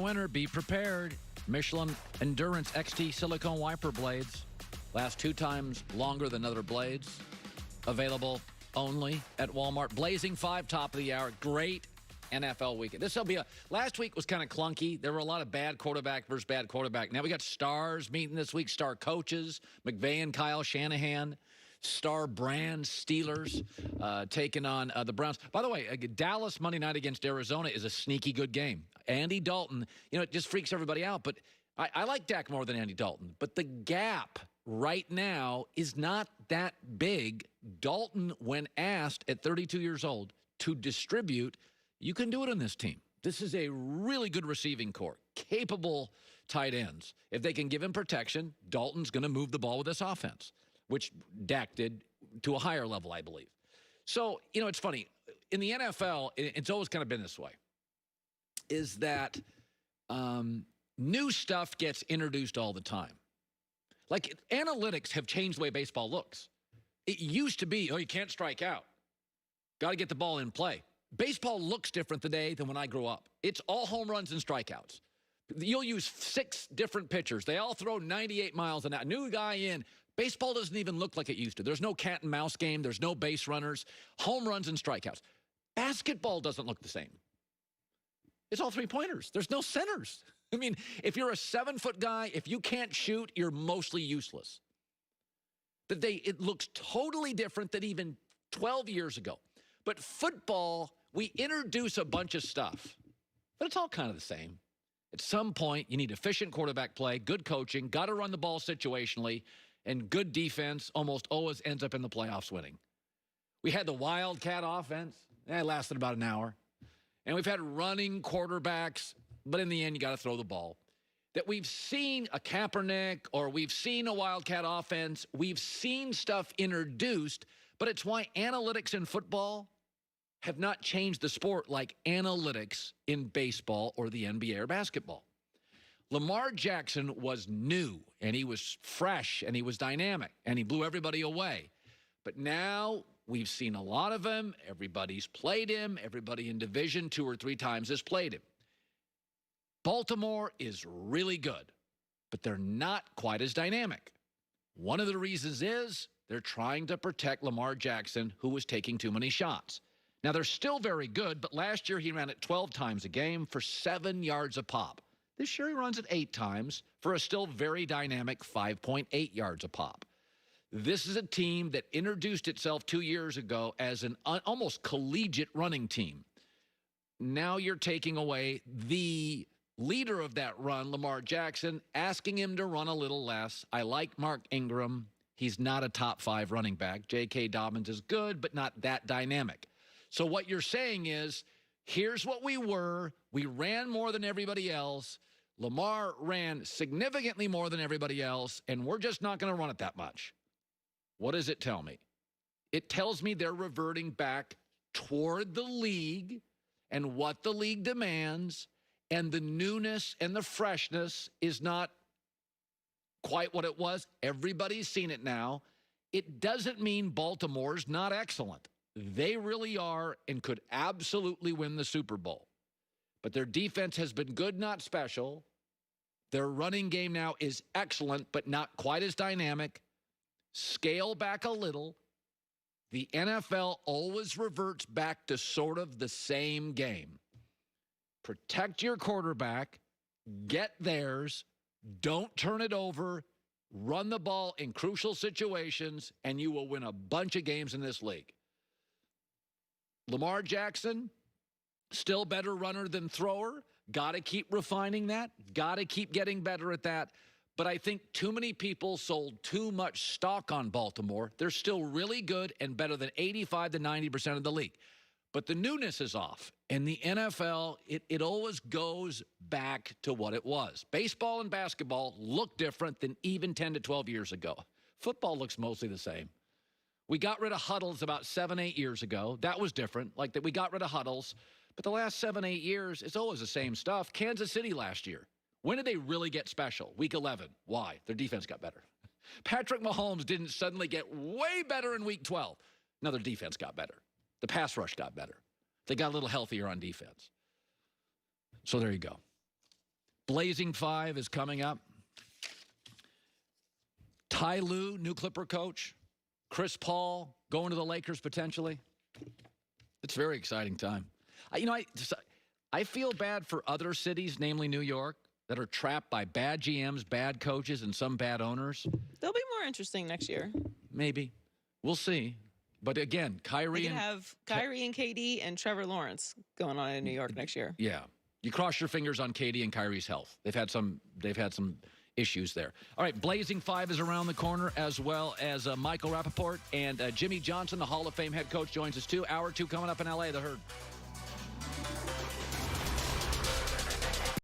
winter, be prepared. Michelin Endurance XT silicone wiper blades last 2 times longer than other blades. Available only at Walmart. Blazing 5, top of the hour. Great NFL weekend. This will be last week was kind of clunky. There were a lot of bad quarterback versus bad quarterback. Now we got stars meeting this week, star coaches, McVay and Kyle Shanahan. Star brand Steelers taking on the Browns. By the way, Dallas Monday night against Arizona is a sneaky good game. Andy Dalton, it just freaks everybody out. But I like Dak more than Andy Dalton. But the gap right now is not that big. Dalton, when asked at 32 years old to distribute, you can do it on this team. This is a really good receiving core, capable tight ends. If they can give him protection, Dalton's going to move the ball with this offense, which Dak did to a higher level, I believe. So, it's funny. In the NFL, it's always kind of been this way, is that new stuff gets introduced all the time. Like, analytics have changed the way baseball looks. It used to be, you can't strike out. Got to get the ball in play. Baseball looks different today than when I grew up. It's all home runs and strikeouts. You'll use 6 different pitchers. They all throw 98 miles an hour. New guy in. Baseball doesn't even look like it used to. There's no cat and mouse game. There's no base runners, home runs and strikeouts. Basketball doesn't look the same. It's all 3-pointers. There's no centers. I mean, if you're a 7-foot guy, if you can't shoot, you're mostly useless. It looks totally different than even 12 years ago. But football, we introduce a bunch of stuff, but it's all kind of the same. At some point, you need efficient quarterback play, good coaching, got to run the ball situationally, and good defense almost always ends up in the playoffs winning. We had the Wildcat offense. It lasted about an hour. And we've had running quarterbacks, but in the end, you got to throw the ball. That we've seen a Kaepernick or we've seen a Wildcat offense. We've seen stuff introduced, but it's why analytics in football have not changed the sport like analytics in baseball or the NBA or basketball. Lamar Jackson was new, and he was fresh, and he was dynamic, and he blew everybody away. But now we've seen a lot of him. Everybody's played him. Everybody in Division 2 or 3 times has played him. Baltimore is really good, but they're not quite as dynamic. One of the reasons is they're trying to protect Lamar Jackson, who was taking too many shots. Now, they're still very good, but last year he ran it 12 times a game for 7 yards a pop. This year he runs it 8 times for a still very dynamic 5.8 yards a pop. This is a team that introduced itself 2 years ago as an almost collegiate running team. Now you're taking away the leader of that run, Lamar Jackson, asking him to run a little less. I like Mark Ingram. He's not a top 5 running back. J.K. Dobbins is good, but not that dynamic. So what you're saying is, here's what we were. We ran more than everybody else. Lamar ran significantly more than everybody else, and we're just not going to run it that much. What does it tell me? It tells me they're reverting back toward the league and what the league demands, and the newness and the freshness is not quite what it was. Everybody's seen it now. It doesn't mean Baltimore's not excellent. They really are and could absolutely win the Super Bowl. But their defense has been good, not special. Their running game now is excellent, but not quite as dynamic. Scale back a little. The NFL always reverts back to sort of the same game. Protect your quarterback. Get theirs. Don't turn it over. Run the ball in crucial situations, and you will win a bunch of games in this league. Lamar Jackson, still better runner than thrower. Got to keep refining that. Got to keep getting better at that. But I think too many people sold too much stock on Baltimore. They're still really good and better than 85 to 90% of the league. But the newness is off. In the NFL, it always goes back to what it was. Baseball and basketball look different than even 10 to 12 years ago. Football looks mostly the same. We got rid of huddles about 7, 8 years ago. That was different. Like that, we got rid of huddles. But the last 7, 8 years, it's always the same stuff. Kansas City last year. When did they really get special? Week 11. Why? Their defense got better. Patrick Mahomes didn't suddenly get way better in Week 12. No, their defense got better. The pass rush got better. They got a little healthier on defense. So there you go. Blazing 5 is coming up. Ty Lue, new Clipper coach. Chris Paul going to the Lakers potentially. It's a very exciting time. I feel bad for other cities, namely New York, that are trapped by bad GMs, bad coaches, and some bad owners. They'll be more interesting next year. Maybe. We'll see. But again, Kyrie and KD and Trevor Lawrence going on in New York next year. Yeah. You cross your fingers on KD and Kyrie's health. They've had some issues there. All right, Blazing 5 is around the corner, as well as Michael Rappaport and Jimmy Johnson, the Hall of Fame head coach, joins us too. Hour 2 coming up in L.A., The Herd.